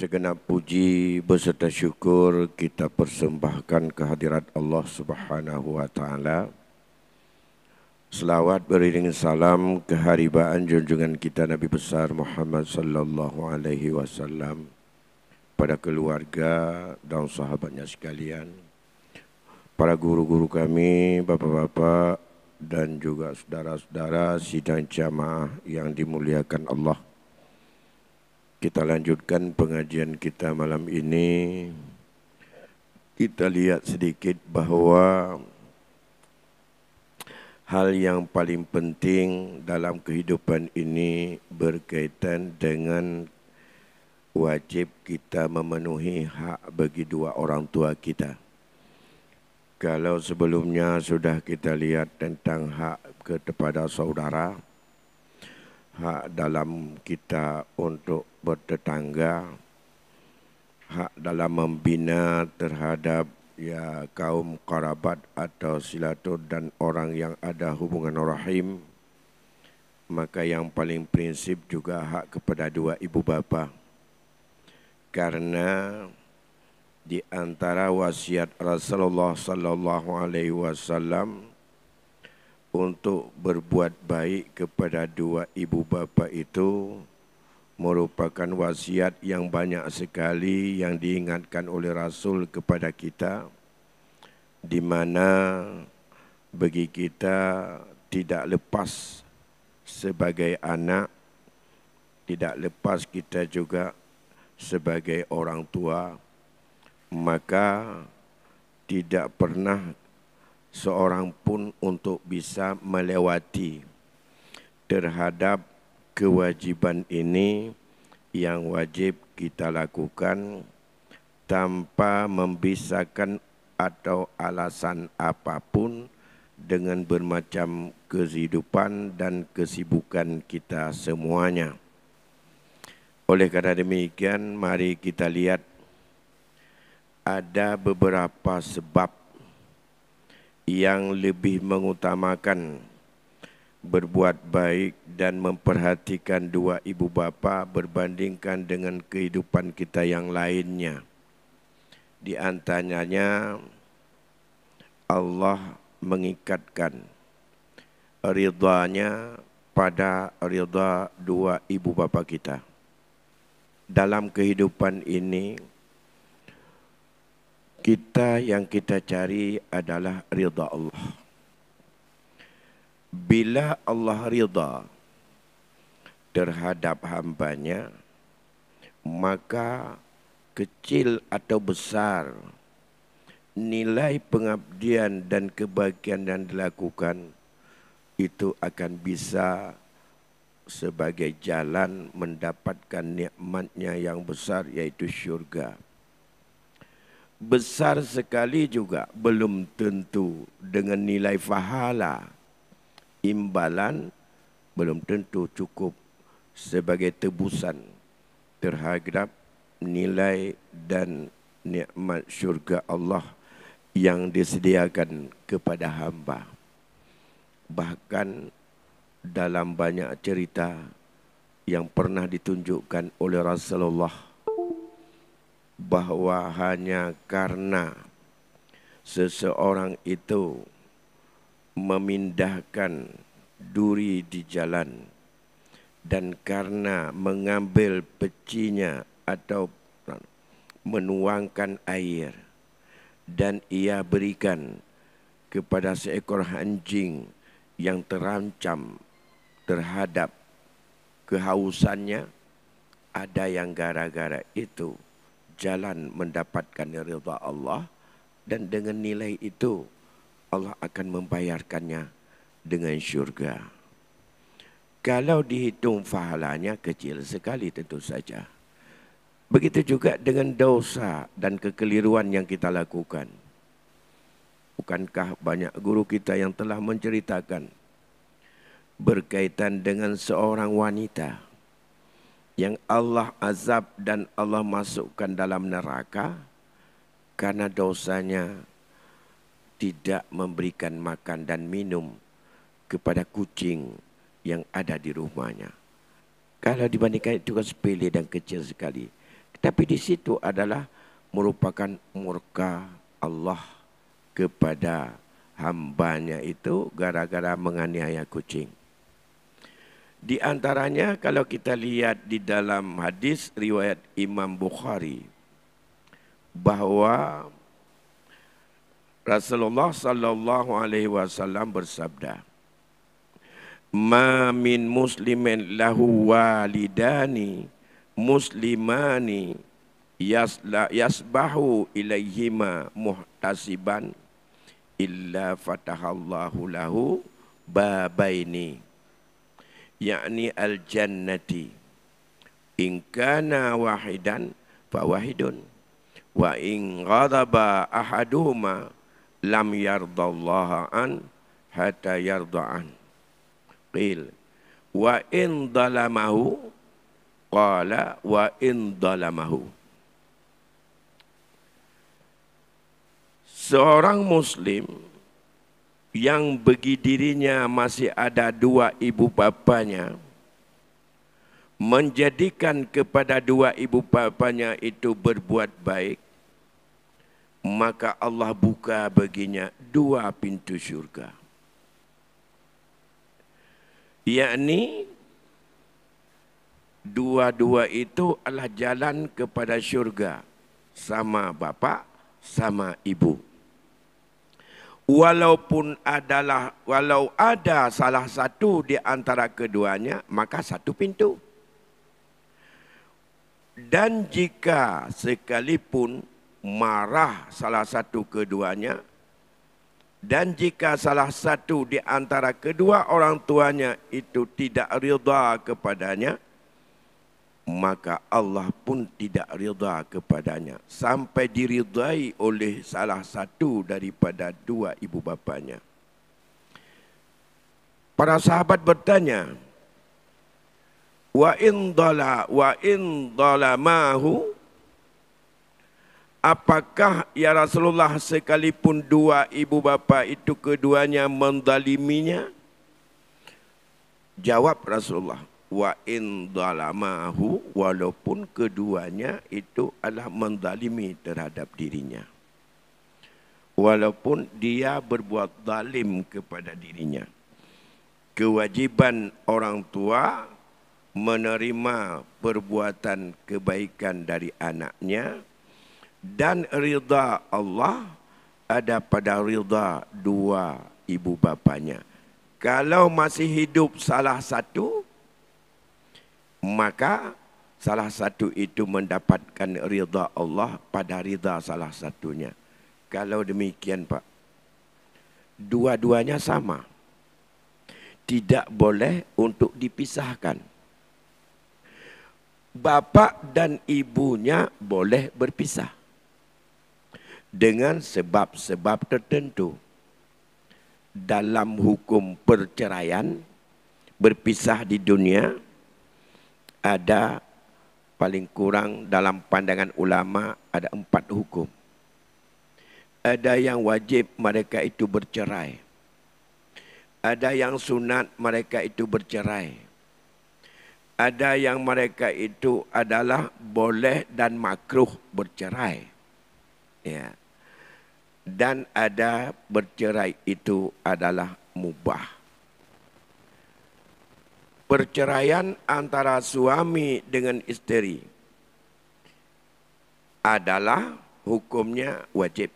Segenap puji beserta syukur kita persembahkan kehadirat Allah Subhanahu wa taala. Selawat beriring salam keharibaan junjungan kita Nabi besar Muhammad sallallahu alaihi wasallam pada keluarga dan sahabatnya sekalian, para guru-guru kami, bapak-bapak dan juga saudara-saudara sidang jamaah yang dimuliakan Allah. Kita lanjutkan pengajian kita malam ini. Kita lihat sedikit bahawa hal yang paling penting dalam kehidupan ini berkaitan dengan wajib kita memenuhi hak bagi dua orang tua kita. Kalau sebelumnya sudah kita lihat tentang hak kepada saudara, hak dalam kita untuk bertetangga, hak dalam membina terhadap kaum kerabat atau silatur dan orang yang ada hubungan rahim, maka yang paling prinsip juga hak kepada dua ibu bapa. Karena di antara wasiat Rasulullah sallallahu alaihi wasallam untuk berbuat baik kepada dua ibu bapa itu merupakan wasiat yang banyak sekali yang diingatkan oleh Rasul kepada kita, di mana bagi kita tidak lepas sebagai anak, tidak lepas kita juga sebagai orang tua, maka tidak pernah seorang pun untuk bisa melewati terhadap kewajiban ini yang wajib kita lakukan tanpa membisarkan atau alasan apapun dengan bermacam kehidupan dan kesibukan kita semuanya. Oleh karena demikian, mari kita lihat ada beberapa sebab yang lebih mengutamakan berbuat baik dan memperhatikan dua ibu bapa berbandingkan dengan kehidupan kita yang lainnya. Di antaranya Allah mengikatkan ridhanya pada ridha dua ibu bapa kita. Dalam kehidupan ini, yang kita cari adalah ridha Allah. Bila Allah ridha terhadap hambanya, maka kecil atau besar nilai pengabdian dan kebahagiaan yang dilakukan itu akan bisa sebagai jalan mendapatkan nikmatnya yang besar, yaitu syurga. Besar sekali juga belum tentu dengan nilai pahala, imbalan belum tentu cukup sebagai tebusan terhadap nilai dan nikmat syurga Allah yang disediakan kepada hamba. Bahkan dalam banyak cerita yang pernah ditunjukkan oleh Rasulullah, bahwa hanya karena seseorang itu memindahkan duri di jalan dan karena mengambil pecinya atau menuangkan air dan ia berikan kepada seekor anjing yang terancam terhadap kehausannya, ada yang gara-gara itu jalan mendapatkan ridha Allah, dan dengan nilai itu Allah akan membayarkannya dengan syurga. Kalau dihitung pahalanya kecil sekali tentu saja. Begitu juga dengan dosa dan kekeliruan yang kita lakukan. Bukankah banyak guru kita yang telah menceritakan berkaitan dengan seorang wanita yang Allah azab dan Allah masukkan dalam neraka karena dosanya tidak memberikan makan dan minum kepada kucing yang ada di rumahnya. Kalau dibandingkan itu kan sepele dan kecil sekali. Tapi di situ adalah merupakan murka Allah kepada hambanya itu gara-gara menganiaya kucing. Di antaranya kalau kita lihat di dalam hadis riwayat Imam Bukhari bahwa Rasulullah sallallahu alaihi wasallam bersabda, "Ma min muslimin lahu walidani muslimani yasbahu ilaihima muhtasiban illa fatahallahu lahu babaini." yakni al-jannati in kana wahidan fa wahidun wa in ghadaba ahaduhuma lam yardallaha an hatta yarda'an qil wa in dalamahu qala wa in dalamahu. Seorang muslim yang bagi dirinya masih ada dua ibu bapanya, menjadikan kepada dua ibu bapanya itu berbuat baik, maka Allah buka baginya dua pintu syurga. Yakni dua-dua itu adalah jalan kepada syurga, sama bapa, sama ibu. Walau ada salah satu di antara keduanya, maka satu pintu. Dan jika sekalipun marah salah satu keduanya, dan jika salah satu di antara kedua orang tuanya itu tidak ridha kepadanya, maka Allah pun tidak ridha kepadanya sampai diridai oleh salah satu daripada dua ibu bapanya. Para sahabat bertanya, wa in dalamahu, apakah ya Rasulullah sekalipun dua ibu bapa itu keduanya mendaliminya? Jawab Rasulullah, wa in dalamahu, walaupun keduanya itu adalah mendalimi terhadap dirinya. Walaupun dia berbuat zalim kepada dirinya. Kewajiban orang tua menerima perbuatan kebaikan dari anaknya, dan ridha Allah ada pada ridha dua ibu bapanya. Kalau masih hidup salah satu, maka salah satu itu mendapatkan ridha Allah pada ridha salah satunya. Kalau demikian Pak, dua-duanya sama. Tidak boleh untuk dipisahkan. Bapak dan ibunya boleh berpisah dengan sebab-sebab tertentu. Dalam hukum perceraian, berpisah di dunia, ada paling kurang dalam pandangan ulama ada 4 hukum. Ada yang wajib mereka itu bercerai. Ada yang sunat mereka itu bercerai. Ada yang mereka itu adalah boleh dan makruh bercerai. Ya. Dan ada bercerai itu adalah mubah. Perceraian antara suami dengan isteri adalah hukumnya wajib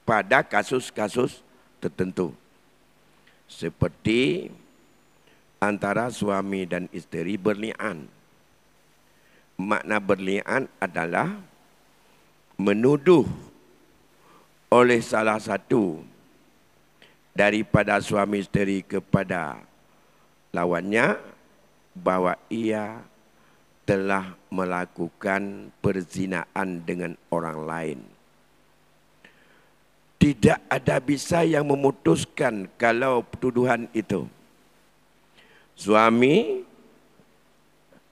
pada kasus-kasus tertentu. Seperti antara suami dan isteri berli'an. Makna berli'an adalah menuduh oleh salah satu daripada suami isteri kepada lawannya bahwa ia telah melakukan perzinaan dengan orang lain. Tidak ada bisa yang memutuskan kalau tuduhan itu. Suami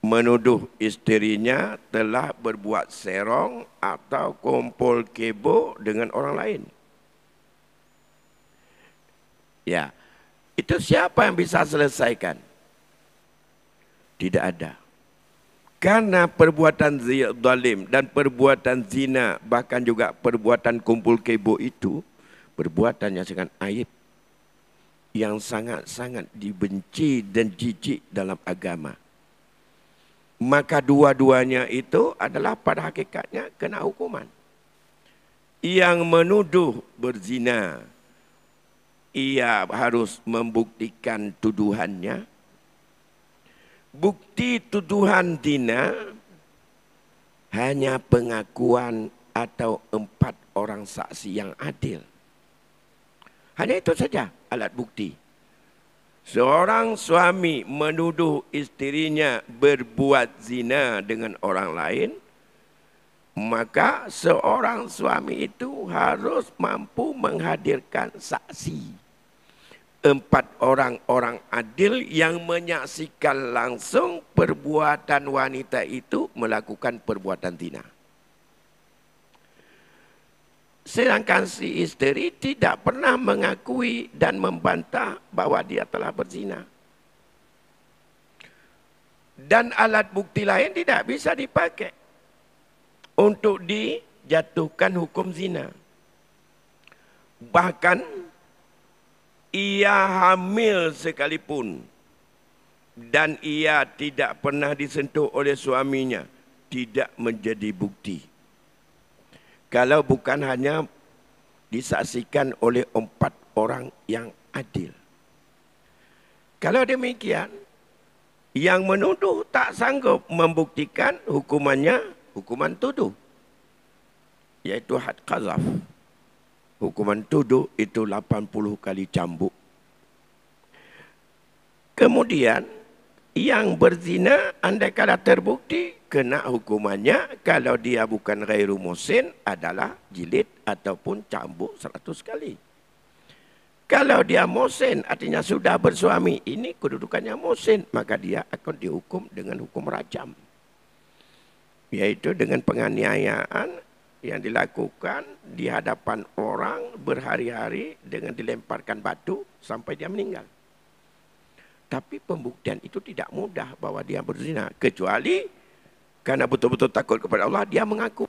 menuduh isterinya telah berbuat serong atau kumpul kebo dengan orang lain. Ya, itu siapa yang bisa selesaikan? Tidak ada. Karena perbuatan zalim dan perbuatan zina, bahkan juga perbuatan kumpul kebo itu, perbuatan yang sangat aib, yang sangat-sangat dibenci dan jijik dalam agama. Maka dua-duanya itu adalah pada hakikatnya kena hukuman. Yang menuduh berzina, ia harus membuktikan tuduhannya. Bukti tuduhan zina hanya pengakuan atau 4 orang saksi yang adil. Hanya itu saja alat bukti. Seorang suami menuduh isterinya berbuat zina dengan orang lain, maka seorang suami itu harus mampu menghadirkan saksi. 4 orang adil yang menyaksikan langsung perbuatan wanita itu melakukan perbuatan zina. Sedangkan si isteri tidak pernah mengakui dan membantah bahwa dia telah berzina. Dan alat bukti lain tidak bisa dipakai untuk dijatuhkan hukum zina. Bahkan ia hamil sekalipun dan ia tidak pernah disentuh oleh suaminya, tidak menjadi bukti. Kalau bukan hanya disaksikan oleh 4 orang yang adil. Kalau demikian, yang menuduh tak sanggup membuktikan hukumannya, hukuman tuduh, yaitu had qazaf. Hukuman tuduh itu 80 kali cambuk. Kemudian yang berzina andai kala terbukti kena hukumannya, kalau dia bukan ghairu muhsin adalah jilid ataupun cambuk 100 kali. Kalau dia muhsin artinya sudah bersuami, ini kedudukannya muhsin, maka dia akan dihukum dengan hukum rajam. Yaitu dengan penganiayaan yang dilakukan di hadapan orang berhari-hari dengan dilemparkan batu sampai dia meninggal. Tapi pembuktian itu tidak mudah bahwa dia berzina. Kecuali karena betul-betul takut kepada Allah, dia mengaku.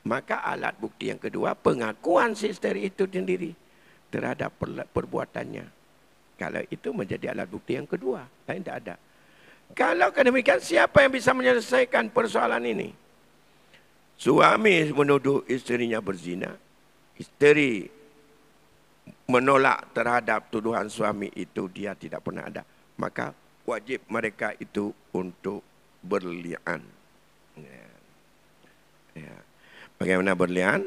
Maka alat bukti yang kedua, pengakuan si isteri itu sendiri terhadap perbuatannya. Kalau itu menjadi alat bukti yang kedua, lain tidak ada. Kalau demikian, siapa yang bisa menyelesaikan persoalan ini? Suami menuduh isterinya berzina, isteri menolak terhadap tuduhan suami itu, dia tidak pernah ada. Maka wajib mereka itu untuk berlian. Ya. Bagaimana berlian?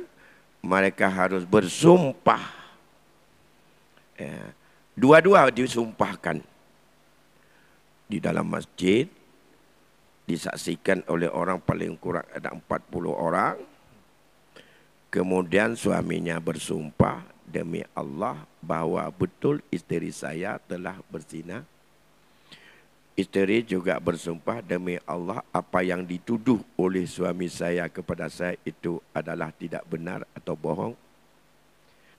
Mereka harus bersumpah. Ya. Dua-dua disumpahkan di dalam masjid. Disaksikan oleh orang paling kurang ada 40 orang. Kemudian suaminya bersumpah, demi Allah bahwa betul isteri saya telah berzina. Isteri juga bersumpah, demi Allah apa yang dituduh oleh suami saya kepada saya itu adalah tidak benar atau bohong.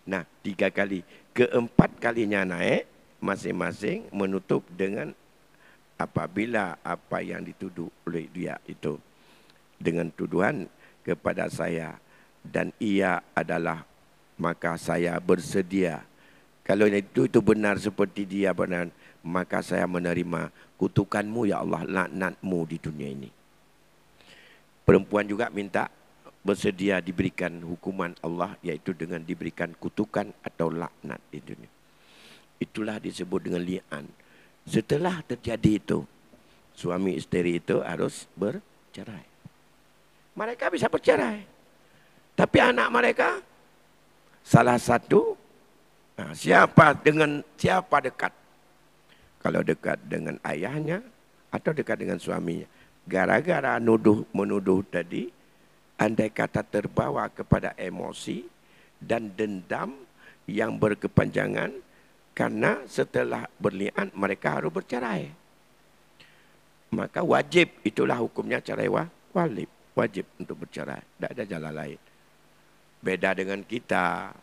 Nah, 3 kali. Keempat kalinya naik, masing-masing menutup dengan apabila apa yang dituduh oleh dia itu dengan tuduhan kepada saya dan ia adalah, maka saya bersedia. Kalau itu benar seperti dia benar, maka saya menerima kutukanmu ya Allah, laknatmu di dunia ini. Perempuan juga minta bersedia diberikan hukuman Allah, yaitu dengan diberikan kutukan atau laknat di dunia. Itulah disebut dengan li'an. Setelah terjadi itu, suami isteri itu harus bercerai. Mereka bisa bercerai. Tapi anak mereka, salah satu, siapa dekat? Kalau dekat dengan ayahnya atau dekat dengan suaminya. Gara-gara menuduh tadi, andai kata terbawa kepada emosi dan dendam yang berkepanjangan, karena setelah berlian mereka harus bercerai. Maka wajib, itulah hukumnya cerai wajib. Wajib untuk bercerai. Tidak ada jalan lain. Beda dengan kita.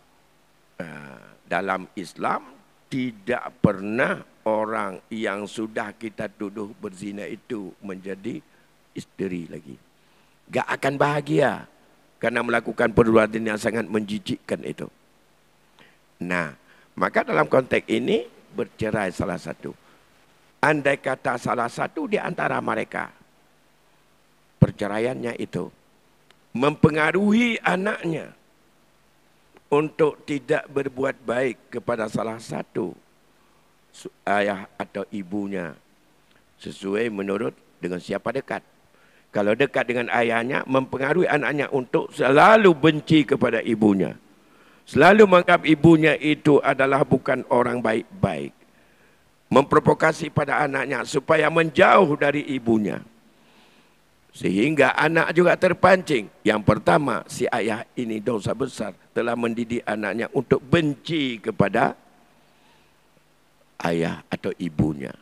Dalam Islam tidak pernah orang yang sudah kita tuduh berzina itu menjadi isteri lagi. Gak akan bahagia karena melakukan perbuatan yang sangat menjijikkan itu. Nah, maka dalam konteks ini bercerai salah satu. Andai kata salah satu di antara mereka, perceraiannya itu mempengaruhi anaknya untuk tidak berbuat baik kepada salah satu ayah atau ibunya, sesuai menurut dengan siapa dekat. Kalau dekat dengan ayahnya, mempengaruhi anaknya untuk selalu benci kepada ibunya. Selalu menganggap ibunya itu adalah bukan orang baik-baik. Memprovokasi pada anaknya supaya menjauh dari ibunya. Sehingga anak juga terpancing. Yang pertama, si ayah ini dosa besar. Telah mendidik anaknya untuk benci kepada ayah atau ibunya.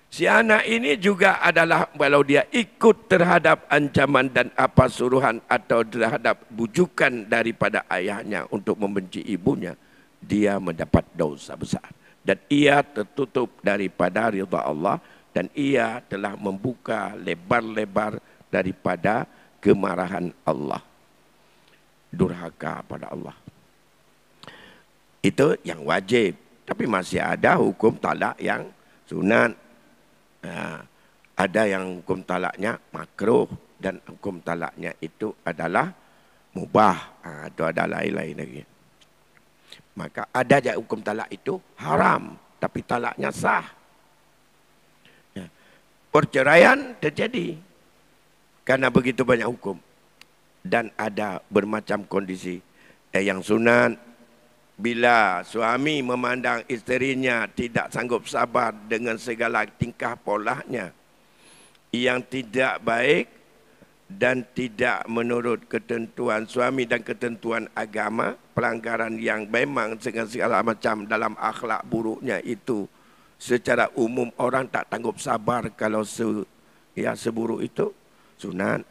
Si anak ini juga adalah kalau dia ikut terhadap ancaman dan apa suruhan atau terhadap bujukan daripada ayahnya untuk membenci ibunya, dia mendapat dosa besar. Dan ia tertutup daripada ridha Allah dan ia telah membuka lebar-lebar daripada kemarahan Allah. Durhaka pada Allah. Itu yang wajib. Tapi masih ada hukum talak yang sunat. Ada yang hukum talaknya makruh dan hukum talaknya itu adalah mubah. Itu ada lain-lain lagi. Maka ada je hukum talak itu haram, tapi talaknya sah. Perceraian terjadi karena begitu banyak hukum dan ada bermacam kondisi. Yang sunat, bila suami memandang isterinya tidak sanggup sabar dengan segala tingkah polanya yang tidak baik dan tidak menurut ketentuan suami dan ketentuan agama, pelanggaran yang memang dengan segala macam dalam akhlak buruknya itu secara umum orang tak sanggup sabar kalau seburuk itu, sunat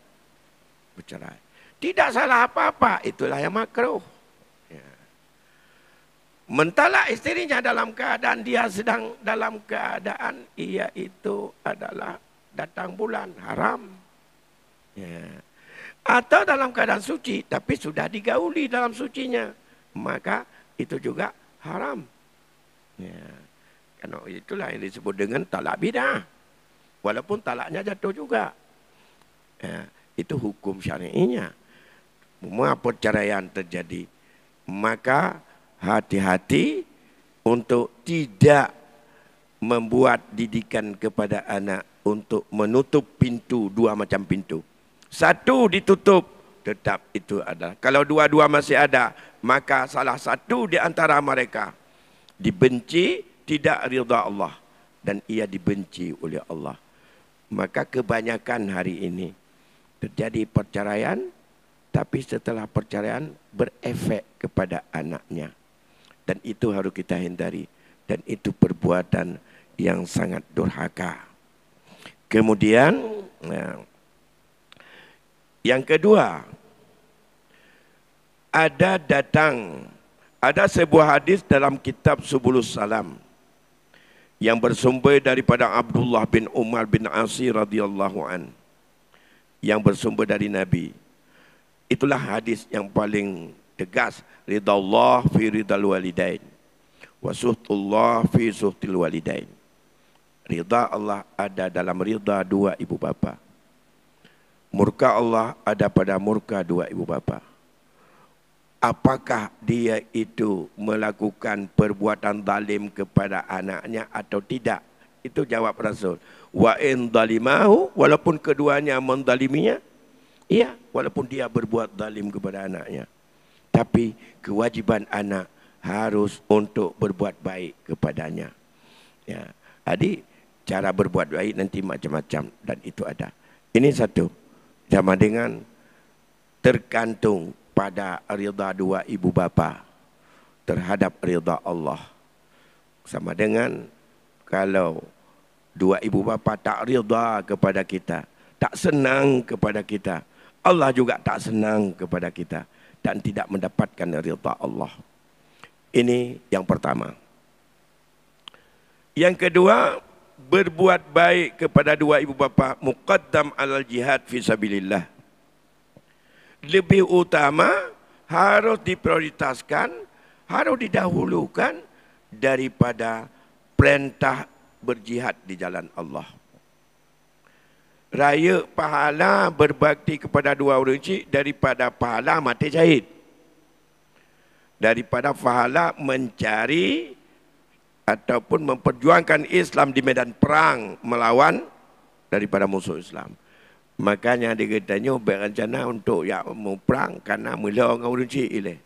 bercerai. Tidak salah apa-apa, itulah yang makruh. Mentalak isterinya dalam keadaan dia sedang dalam keadaan ia itu adalah datang bulan, haram. Atau dalam keadaan suci, tapi sudah digauli dalam sucinya, maka itu juga haram. Karena itulah yang disebut dengan talak bidah. Walaupun talaknya jatuh juga. Itu hukum syar'inya. Semua perceraian terjadi, maka hati-hati untuk tidak membuat didikan kepada anak untuk menutup pintu, dua macam pintu. Satu ditutup, tetap itu adalah. Kalau dua-dua masih ada, maka salah satu di antara mereka dibenci, tidak ridha Allah. Dan ia dibenci oleh Allah. Maka kebanyakan hari ini terjadi perceraian, tapi setelah perceraian berefek kepada anaknya. Dan itu harus kita hindari. Dan itu perbuatan yang sangat durhaka. Kemudian, yang kedua, ada sebuah hadis dalam kitab Subulus Salam yang bersumber daripada Abdullah bin Umar bin Asir radhiyallahu an, yang bersumber dari Nabi. Itulah hadis yang paling tegas, ridha Allah fi ridhal walidain wa suhtullah fi suhtil walidain. Ridha Allah ada dalam ridha dua ibu bapa. Murka Allah ada pada murka dua ibu bapa. Apakah dia itu melakukan perbuatan zalim kepada anaknya atau tidak? Itu jawab Rasul. Wa in zalimahu, walaupun keduanya menzaliminya, iya, walaupun dia berbuat zalim kepada anaknya. Tapi kewajiban anak harus untuk berbuat baik kepadanya. Ya, jadi cara berbuat baik nanti macam-macam dan itu ada. Ini satu, sama dengan tergantung pada ridha dua ibu bapa terhadap ridha Allah. Sama dengan kalau dua ibu bapa tak ridha kepada kita, tak senang kepada kita, Allah juga tak senang kepada kita dan tidak mendapatkan ridha Allah. Ini yang pertama. Yang kedua, berbuat baik kepada dua ibu bapa muqaddam alal jihad fi sabilillah. Lebih utama, harus diprioritaskan, harus didahulukan daripada perintah berjihad di jalan Allah. Raya pahala berbakti kepada dua orang cik daripada pahala mati syahid. Daripada pahala mencari ataupun memperjuangkan Islam di medan perang melawan daripada musuh Islam. Makanya dia katanya berencana untuk mau perang karena mula orang cik ile.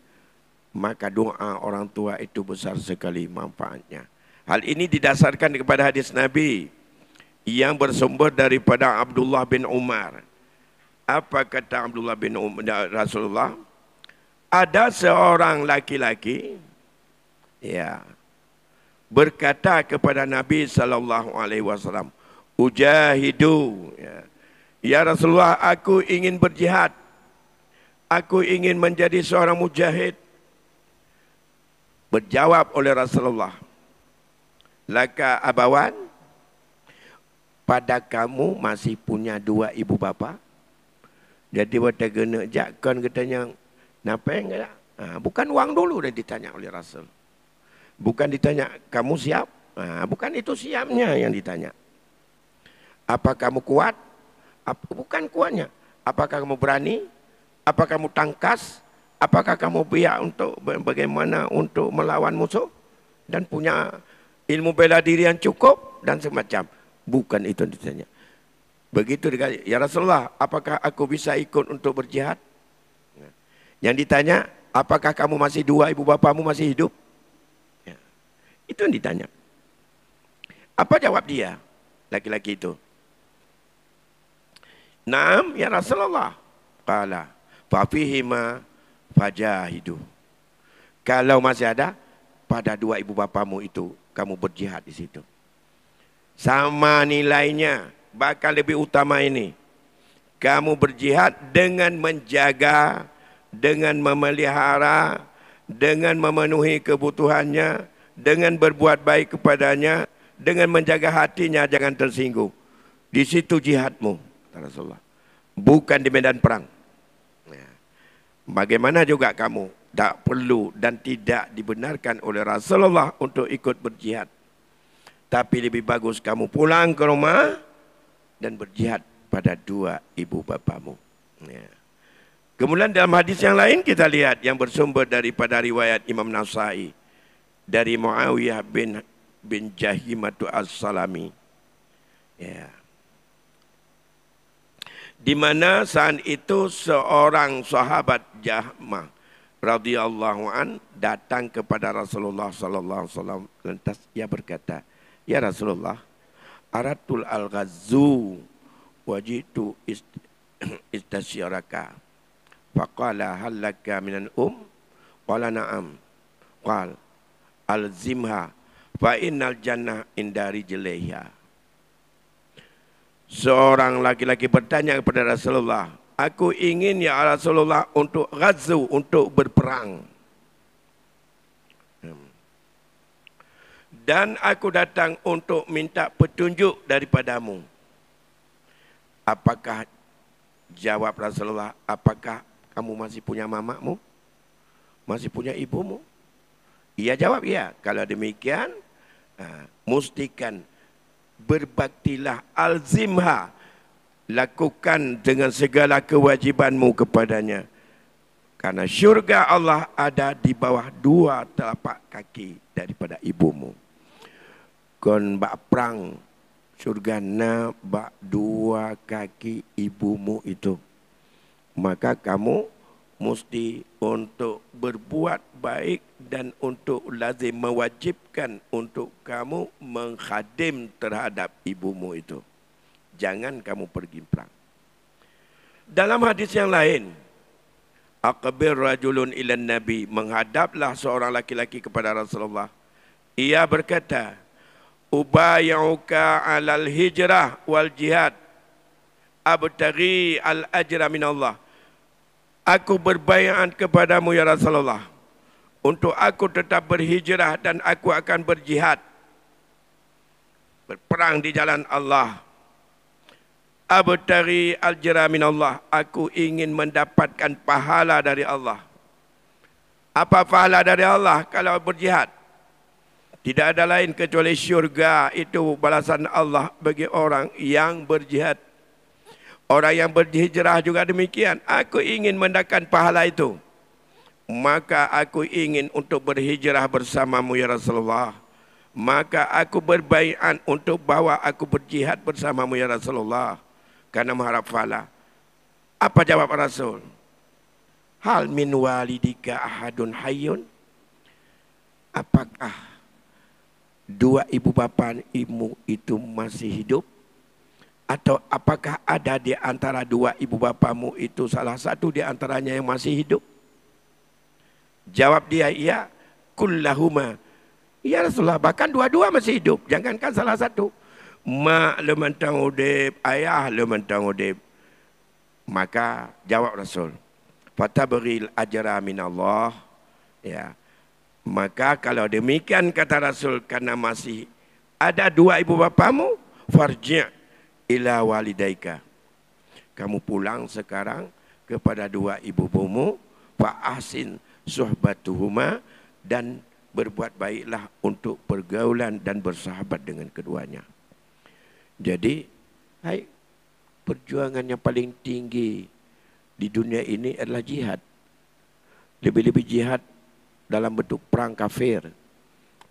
Maka doa orang tua itu besar sekali manfaatnya. Hal ini didasarkan kepada hadis Nabi yang bersumber daripada Abdullah bin Umar. Apa kata Abdullah bin Umar Rasulullah? Ada seorang laki-laki berkata kepada Nabi sallallahu alaihi wasallam, "Ujahidu." Ya Rasulullah, aku ingin berjihad. Aku ingin menjadi seorang mujahid. Berjawab oleh Rasulullah, "Laka abawan?" Pada kamu masih punya dua ibu bapa? Jadi waktu kena jakkan katanya, "Napa enggak?" Bukan wang dulu yang ditanya oleh Rasul. Bukan ditanya, "Kamu siap?" Bukan itu siapnya yang ditanya. "Apa kamu kuat?" Bukan kuatnya. "Apakah kamu berani? Apakah kamu tangkas? Apakah kamu biak untuk bagaimana untuk melawan musuh? Dan punya ilmu bela diri yang cukup?" Dan semacam. Bukan itu yang ditanya. Begitu dikata, "Ya Rasulullah, apakah aku bisa ikut untuk berjihad?" Yang ditanya, "Apakah kamu masih dua ibu bapamu masih hidup?" Itu yang ditanya. Apa jawab dia, laki-laki itu? "Naam ya Rasulullah." Qala fafihima fajahidu. Kalau masih ada, pada dua ibu bapamu itu kamu berjihad di situ. Sama nilainya, bakal lebih utama ini. Kamu berjihad dengan menjaga, dengan memelihara, dengan memenuhi kebutuhannya, dengan berbuat baik kepadanya, dengan menjaga hatinya jangan tersinggung. Di situ jihadmu, Rasulullah. Bukan di medan perang. Bagaimana juga kamu tak perlu dan tidak dibenarkan oleh Rasulullah untuk ikut berjihad. Tapi lebih bagus kamu pulang ke rumah dan berjihad pada dua ibu bapamu. Kemudian dalam hadis yang lain kita lihat yang bersumber daripada riwayat Imam Nasai dari Muawiyah bin Jahimatu As-Salami. Di mana saat itu seorang sahabat Jahmah radhiyallahu an datang kepada Rasulullah sallallahu alaihi wasallam, lantas ia berkata, "Ya Rasulullah, aratul al-ghazzu wajitu istasyaraka." Faqala hal laka minan qala na'am. Qala alzimha fa innal jannah inda rijlaiha. Seorang laki-laki bertanya kepada Rasulullah, "Aku ingin ya Rasulullah untuk ghazwu, untuk berperang. Dan aku datang untuk minta petunjuk daripadamu." Apakah jawab Rasulullah, "Apakah kamu masih punya mamamu? Masih punya ibumu?" Ia jawab, "Ya." Kalau demikian, mustikan berbaktilah, alzimha, lakukan dengan segala kewajibanmu kepadanya. Karena syurga Allah ada di bawah dua telapak kaki daripada ibumu. Kon bak perang syurga na bak dua kaki ibumu itu. Maka kamu mesti untuk berbuat baik dan untuk lazim mewajibkan untuk kamu mengkhadim terhadap ibumu itu. Jangan kamu pergi perang. Dalam hadis yang lain, aqbir rajulun ilan nabi, menghadaplah seorang laki-laki kepada Rasulullah. Ia berkata, "Ubayyuka alal hijrah wal jihad, abtaghi al ajra minallah." Aku berbaiat kepadamu ya Rasulullah, untuk aku tetap berhijrah dan aku akan berjihad. berperang di jalan Allah. Abtari al-jara min Allah, aku ingin mendapatkan pahala dari Allah. Apa pahala dari Allah kalau berjihad? Tidak ada lain kecuali syurga, itu balasan Allah bagi orang yang berjihad. Orang yang berhijrah juga demikian. Aku ingin mendapatkan pahala itu. Maka aku ingin untuk berhijrah bersamamu ya Rasulullah. Maka aku berbaiat untuk bawa aku berjihad bersamamu ya Rasulullah. Karena mengharap pahala. Apa jawab Rasul? Hal min walidika ahadun hayyun? Apakah dua ibu bapamu itu masih hidup? Atau apakah ada di antara dua ibu bapamu itu salah satu di antaranya yang masih hidup? Jawab dia, iya. Kullahuma. Ya Rasulullah, bahkan dua-dua masih hidup. Jangankan salah satu. Mak lemantang udib, ayah lemantang udib. Maka jawab Rasul, fatabril ajra min Allah. Ya. Maka kalau demikian kata Rasul, karena masih ada dua ibu bapamu, farji' ila walidaika. Kamu pulang sekarang kepada dua ibu bapamu, fa ahsin suhbatuhuma, dan berbuat baiklah untuk pergaulan dan bersahabat dengan keduanya. Jadi, perjuangan yang paling tinggi di dunia ini adalah jihad. Lebih-lebih jihad dalam bentuk perang kafir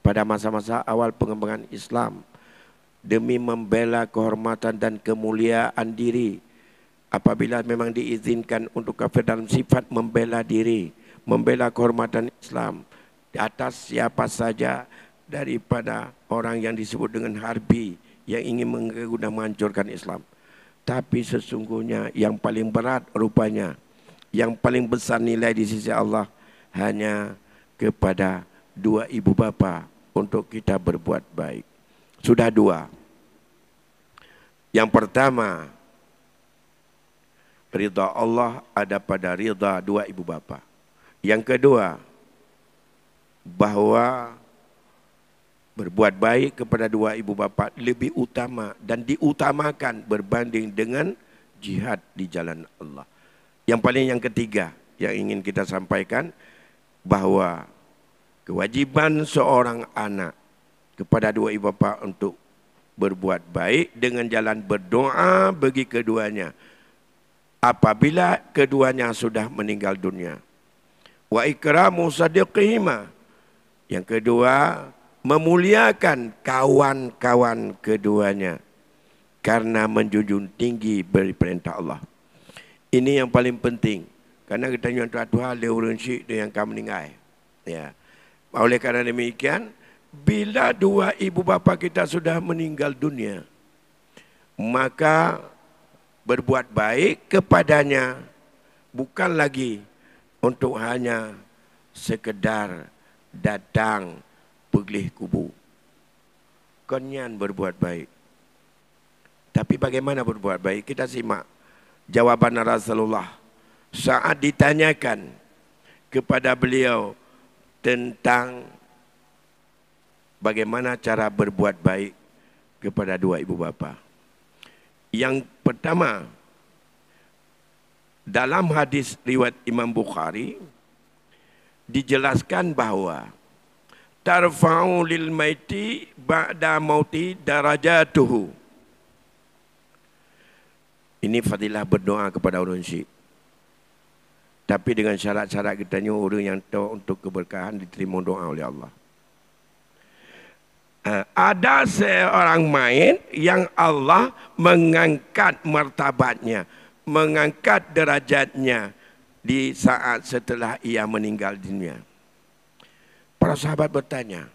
pada masa-masa awal pengembangan Islam demi membela kehormatan dan kemuliaan diri. Apabila memang diizinkan untuk kafir dalam sifat membela diri, membela kehormatan Islam di atas siapa saja daripada orang yang disebut dengan harbi yang ingin mengganggu dan menghancurkan Islam. Tapi sesungguhnya yang paling berat rupanya, yang paling besar nilai di sisi Allah hanya kepada dua ibu bapa untuk kita berbuat baik. Sudah dua. Yang pertama, ridha Allah ada pada ridha dua ibu bapa. Yang kedua, bahwa berbuat baik kepada dua ibu bapa lebih utama dan diutamakan berbanding dengan jihad di jalan Allah. Yang ketiga yang ingin kita sampaikan, bahwa kewajiban seorang anak kepada dua ibu bapa untuk berbuat baik dengan jalan berdoa bagi keduanya apabila keduanya sudah meninggal dunia. Wa ikramu sadiqihima. Yang kedua, memuliakan kawan-kawan keduanya karena menjunjung tinggi beri perintah Allah. Ini yang paling penting. Karena kita yang Tuhan le urun syik yang kamu meninggal. Ya. Oleh karena demikian, bila dua ibu bapa kita sudah meninggal dunia, maka berbuat baik kepadanya bukan lagi untuk hanya sekedar datang pergi kubur. Konyan berbuat baik. Tapi bagaimana berbuat baik? Kita simak jawaban Rasulullah saat ditanyakan kepada beliau tentang bagaimana cara berbuat baik kepada dua ibu bapa. Yang pertama, dalam hadis riwayat Imam Bukhari dijelaskan bahawa tarfa'u lil maiti ba'da mauti darajatuhu. Ini fadilah berdoa kepada orang syik. Tapi dengan syarat-syarat katanya orang yang tahu untuk keberkahan diterima doa oleh Allah. Ada seorang main yang Allah mengangkat martabatnya, mengangkat derajatnya di saat setelah ia meninggal dunia. Para sahabat bertanya,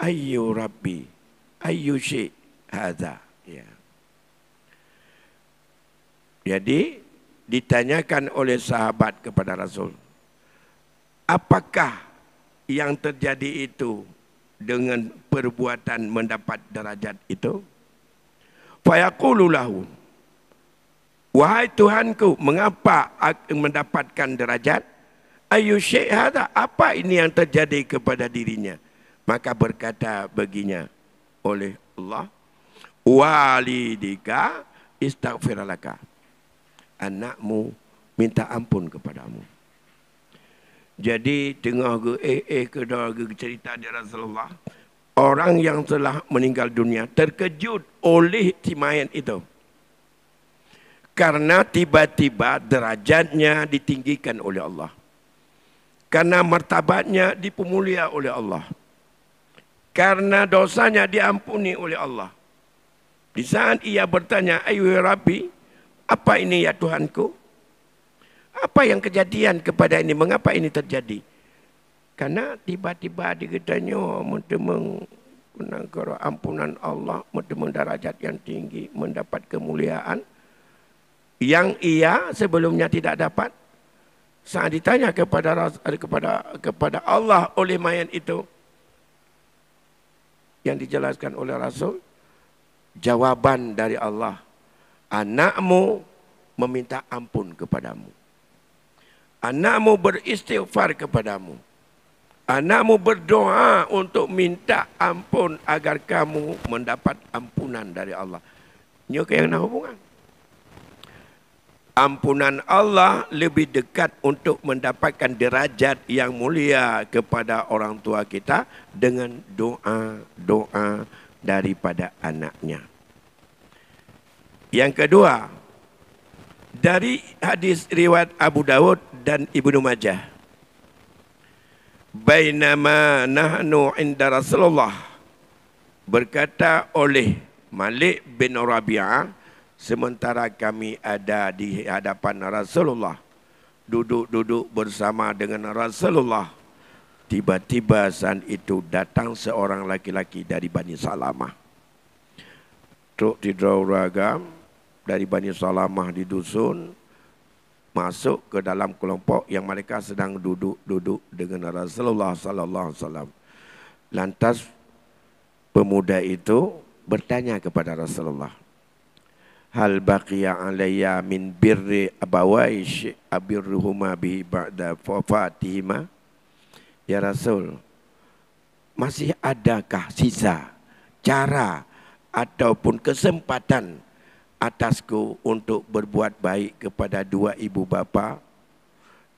Ayyu Rabbi, ayyu syai' hadza. Ya. Jadi ditanyakan oleh sahabat kepada Rasul, apakah yang terjadi itu dengan perbuatan mendapat derajat itu? Fayaqulu lahu, wahai Tuhanku, mengapa aku mendapatkan derajat? Ayyu syai' hadza, apa ini yang terjadi kepada dirinya? Maka berkata baginya oleh Allah. Walidika istaghfirlaka. Anakmu minta ampun kepadamu. Jadi tengah ke cerita dia Rasulullah, orang yang telah meninggal dunia terkejut oleh si mayat itu. Karena tiba-tiba derajatnya ditinggikan oleh Allah. Karena martabatnya dipemulia oleh Allah. Karena dosanya diampuni oleh Allah. Di saat ia bertanya, "Ayuh Rabbi, apa ini ya Tuhanku? Apa yang kejadian kepada ini? Mengapa ini terjadi?" Karena tiba-tiba dikatanya, menangkar ampunan Allah, darajat yang tinggi, mendapat kemuliaan yang ia sebelumnya tidak dapat. Saat ditanya kepada Allah oleh mayat itu, yang dijelaskan oleh Rasul, jawaban dari Allah, anakmu meminta ampun kepadamu. Anakmu beristighfar kepadamu. Anakmu berdoa untuk minta ampun agar kamu mendapat ampunan dari Allah. Ini yang nak hubungan. Ampunan Allah lebih dekat untuk mendapatkan derajat yang mulia kepada orang tua kita dengan doa-doa daripada anaknya. Yang kedua, dari hadis riwayat Abu Dawud dan Ibnu Majah. Bainama nahnu inda Rasulullah, berkata oleh Malik bin Rabi'ah, sementara kami ada di hadapan Rasulullah, duduk-duduk bersama dengan Rasulullah, tiba-tiba saat itu datang seorang laki-laki dari Bani Salamah. Truk tidur ragam dari Bani Salamah di dusun, masuk ke dalam kelompok yang mereka sedang duduk-duduk dengan Rasulullah sallallahu alaihi wasallam. Lantas pemuda itu bertanya kepada Rasulullah, hal baqiya alayya min birri abawaish abirruhuma bihi ba'da wafatihima? Ya Rasul, masih adakah sisa cara ataupun kesempatan atasku untuk berbuat baik kepada dua ibu bapa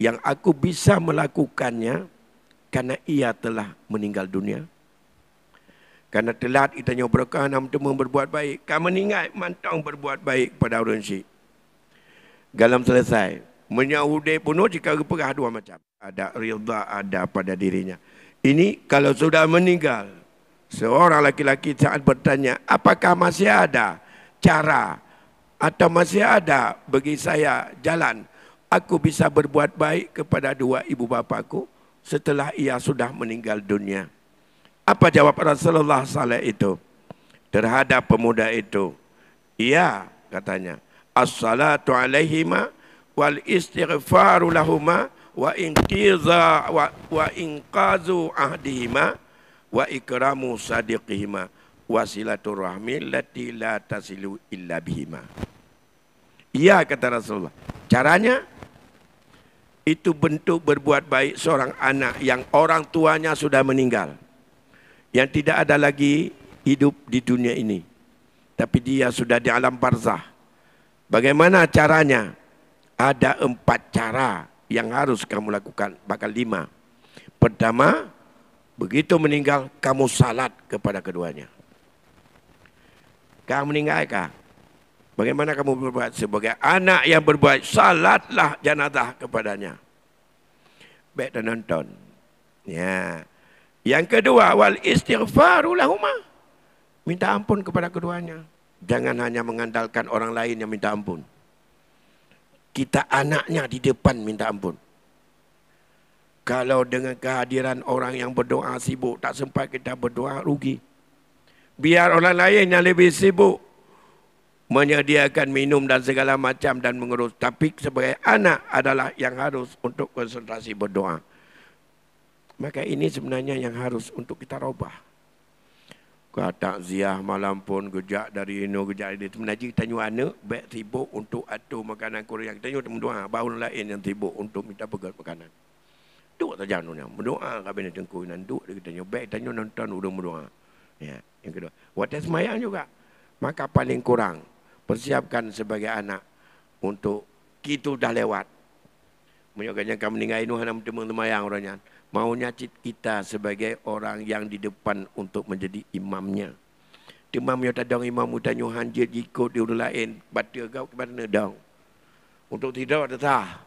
yang aku bisa melakukannya karena ia telah meninggal dunia? Karena telat kita nyobrakan nam temu berbuat baik. Kamu ingat mantang berbuat baik pada orang syik. Galam selesai. Menyahudi penuh jika perah dua macam. Ada ridha ada pada dirinya. Ini kalau sudah meninggal, seorang laki-laki saat bertanya, apakah masih ada cara atau masih ada bagi saya jalan aku bisa berbuat baik kepada dua ibu bapaku setelah ia sudah meninggal dunia? Apa jawab Rasulullah SAW itu terhadap pemuda itu? Iya, katanya, as-salatu alaihima wal istighfaru lahuma wa inqazu ahdihima wa ikramu sadiqihima wa silaturahmi lati la tasilu illa bihima. Iya, kata Rasulullah. Caranya itu bentuk berbuat baik seorang anak yang orang tuanya sudah meninggal, yang tidak ada lagi hidup di dunia ini, tapi dia sudah di alam barzah. Bagaimana caranya? Ada 4 cara yang harus kamu lakukan, bahkan 5. Pertama, begitu meninggal, kamu salat kepada keduanya. Kamu meninggalkah? Bagaimana kamu berbuat sebagai anak yang berbuat? Salatlah jenazah kepadanya. Baik dan nonton. Ya. Yang kedua, wal istighfaru lahuma. Minta ampun kepada keduanya. Jangan hanya mengandalkan orang lain yang minta ampun. Kita anaknya di depan minta ampun. Kalau dengan kehadiran orang yang berdoa sibuk, tak sempat kita berdoa, rugi. Biar orang lain yang lebih sibuk menyediakan minum dan segala macam dan mengurus. Tapi sebagai anak adalah yang harus untuk konsentrasi berdoa. Maka ini sebenarnya yang harus untuk kita robah. Kau takziah malam pun gejak dari ini, gejak dari itu. Menaji kita nyuana, baik sibuk untuk atur makanan Korea. Kita nyuana mendoa, baru lain yang sibuk untuk minta pegang makanan. Duk saja nuna, mendoa kabin tengku nan duk kita nyuana, baik kita nyuana nonton udah mendoa. Ya, yang kedua. Waktu semayang juga. Maka paling kurang persiapkan sebagai anak untuk kita dah lewat. Menyokanya kamu meninggal ini hanya teman-temayang orangnya. Maunya kita sebagai orang yang di depan untuk menjadi imamnya. Imam yang tadang imam utanya hanjir ikut di orang lain. Batal kau ke mana dong. Untuk tidak tetap.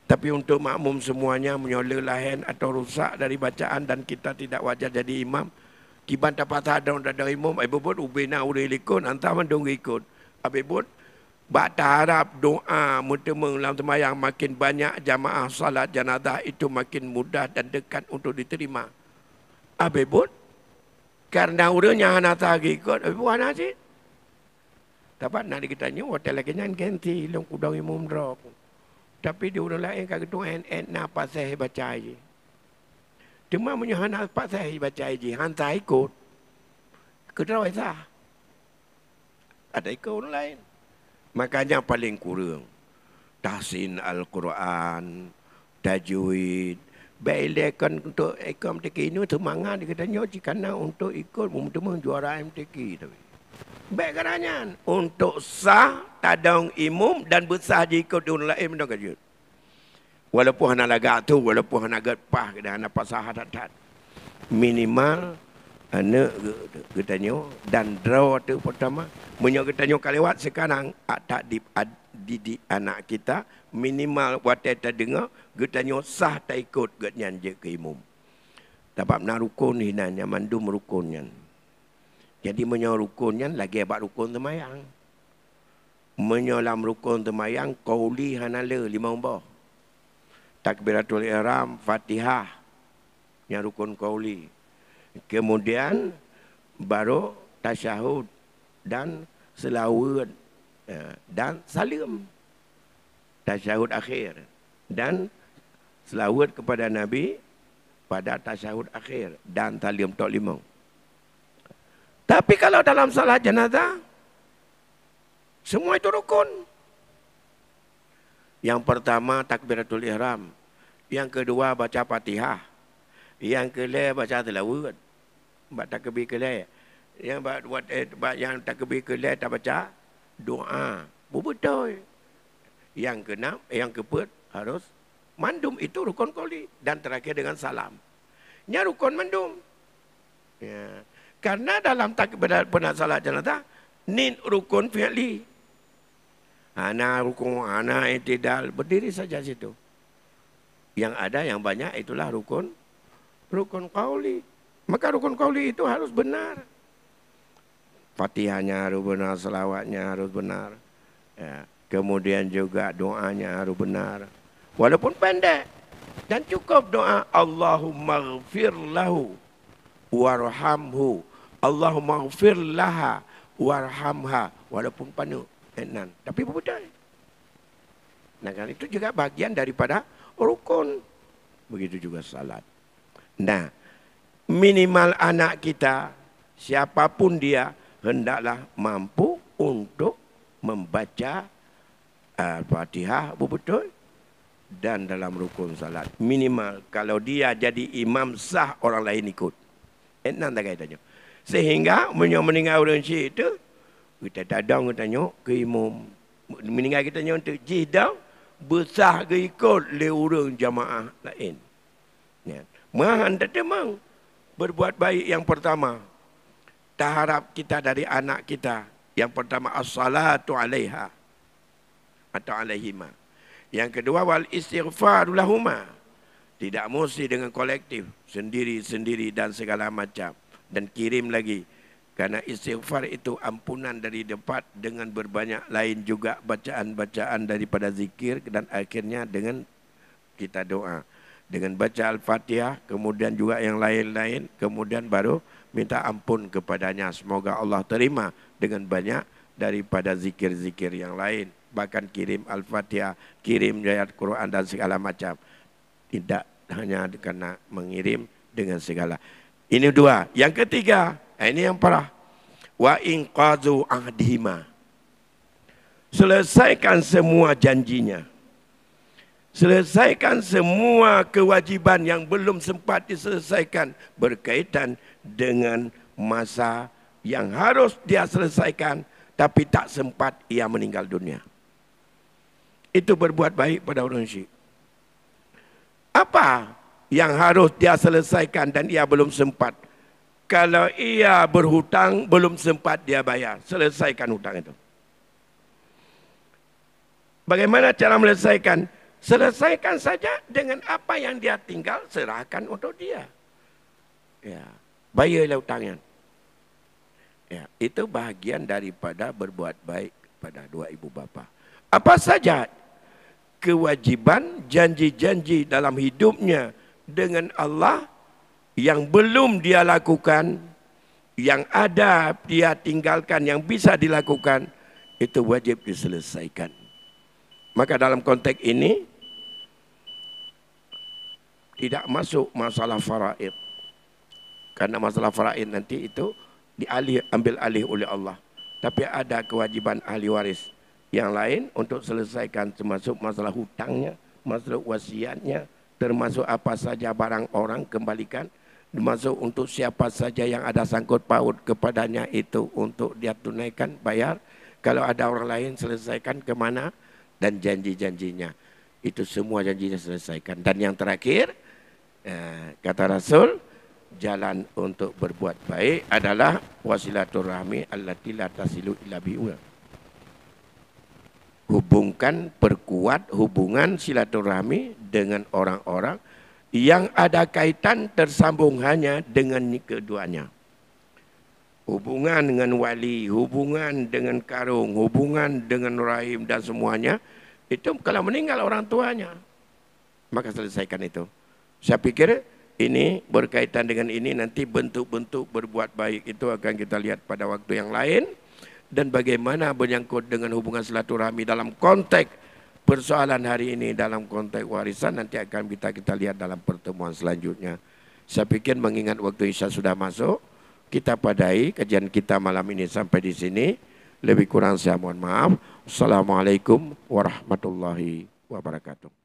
Tapi untuk makmum semuanya menyola lain atau rusak dari bacaan dan kita tidak wajar jadi imam. Kiban dapat ada orang tadang imam. Ibu buat ubina uri likun. Antara mendung ikut. Ibu buat. Bak harap doa mutemeng dalam sembahyang makin banyak jamaah salat jenazah itu makin mudah dan dekat untuk diterima. Habis buat. Karena urangnya anak lagi ikut, buat nasi. Dapat nak dikitanya, hotel lagi nyan ganti, long kudang imam drop. Tapi di orang lain kagak tu en na pasai baca aje. Cuma punya anak pasai baca aje, hantar ikut. Keterawai sah. Ada ikut orang lain. Makanya paling kurang tahsin Al-Quran, tajwid. Baiklah untuk ikut MTQ ini semangat dikatanya jika nak untuk ikut teman juara MTQ tapi. Baik katanya untuk sah tadang imam dan besar ikut di orang lain mendak kajut. Walaupun hana lagak tu, walaupun hana getpah dan hana pasah hadat. Minimal anak katanya dan draw tu pertama menyok katanya kalewat sekarang tak didik anak kita minimal watai tak dengar katanya sah tak ikut katanya je ke imam. Dapat nak rukun hinanya mandum rukunnya. Jadi menyok rukunnya lagi abad rukun temayang. Menyolam rukun temayang qauli hanala 5 umbah. Takbiratul ihram, Fatihah yang rukun qauli. Kemudian baru tasyahud dan selawat dan salim. Tasyahud akhir dan selawat kepada Nabi pada tasyahud akhir dan salim tok 5. Tapi kalau dalam salat jenazah semua itu rukun. Yang pertama takbiratul ihram, yang kedua baca Fatihah, yang kelima baca tilawat. Buat takbir kelima. Yang takbir kelima tak baca doa. Betul. Yang keenam, yang keempat harus mandum itu rukun qauli dan terakhir dengan salam. Nya rukun mandum. Ya. Karena dalam takbir pernah salat jenazah ni rukun fi'li. Ana rukun, ana i'tidal, berdiri saja situ. Yang ada yang banyak itulah rukun qauli. Maka rukun qauli itu harus benar. Fatihahnya harus benar, selawatnya harus benar. Ya. Kemudian juga doanya harus benar. Walaupun pendek. Dan cukup doa Allahumma ghfir lahu warhamhu. Allahumma ghfir laha warhamha. Walaupun penuh. Tapi betul. Nah kan itu juga bagian daripada rukun. Begitu juga salat. Nah, minimal anak kita, siapapun dia, hendaklah mampu untuk membaca Al-Fatihah betul dan dalam rukun salat. Minimal kalau dia jadi imam sah orang lain ikut. Enak tak kaitannya. Sehingga meninggal orang syekh itu, kita tadang katanya ke imam. Meninggal kita untuk jihdah besar ke ikut le orang jamaah lain. Ya. Mahan tak temang berbuat baik yang pertama. Tak harap kita dari anak kita. Yang pertama as-salatu alaiha atau alaihima. Yang kedua wal istighfaru lahuma. Tidak mesti dengan kolektif, sendiri-sendiri dan segala macam. Dan kirim lagi. Karena istighfar itu ampunan dari depan dengan berbanyak lain juga bacaan-bacaan daripada zikir dan akhirnya dengan kita doa. Dengan baca Al-Fatihah, kemudian juga yang lain-lain, kemudian baru minta ampun kepadanya. Semoga Allah terima dengan banyak daripada zikir-zikir yang lain. Bahkan kirim Al-Fatihah, kirim ayat Quran dan segala macam. Tidak hanya karena mengirim dengan segala. Ini dua. Yang ketiga, ini yang parah. Wa inqazu ahdihima. Selesaikan semua janjinya. Selesaikan semua kewajiban yang belum sempat diselesaikan berkaitan dengan masa yang harus dia selesaikan tapi tak sempat ia meninggal dunia. Itu berbuat baik pada orang syirik. Apa yang harus dia selesaikan dan ia belum sempat? Kalau ia berhutang belum sempat dia bayar, selesaikan hutang itu. Bagaimana cara menyelesaikan? Selesaikan saja dengan apa yang dia tinggal, serahkan untuk dia. Ya, bayarlah hutangnya. Ya, itu bahagian daripada berbuat baik pada dua ibu bapa. Apa saja kewajiban, janji-janji dalam hidupnya dengan Allah yang belum dia lakukan, yang ada dia tinggalkan, yang bisa dilakukan, itu wajib diselesaikan. Maka dalam konteks ini tidak masuk masalah faraid. Karena masalah faraid nanti itu ambil alih oleh Allah. Tapi ada kewajiban ahli waris yang lain untuk selesaikan, termasuk masalah hutangnya, masalah wasiatnya, termasuk apa saja barang orang kembalikan, termasuk untuk siapa saja yang ada sangkut paut kepadanya itu untuk dia tunaikan, bayar. Kalau ada orang lain selesaikan kemana, dan janji-janjinya. Itu semua janjinya selesaikan. Dan yang terakhir, kata Rasul, jalan untuk berbuat baik adalah wasilaturrahmi allati la tasilu illa bi'ula. Hubungkan, perkuat hubungan silaturahmi dengan orang-orang yang ada kaitan tersambung hanya dengan keduanya. Hubungan dengan wali, hubungan dengan karung, hubungan dengan rahim dan semuanya, itu kalau meninggal orang tuanya, maka selesaikan itu. Saya pikir ini berkaitan dengan ini, nanti bentuk-bentuk berbuat baik itu akan kita lihat pada waktu yang lain. Dan bagaimana menyangkut dengan hubungan silaturahmi dalam konteks persoalan hari ini, dalam konteks warisan, nanti akan kita lihat dalam pertemuan selanjutnya. Saya pikir mengingat waktu Isya sudah masuk, kita padai kajian kita malam ini sampai di sini. Lebih kurang saya mohon maaf. Assalamualaikum warahmatullahi wabarakatuh.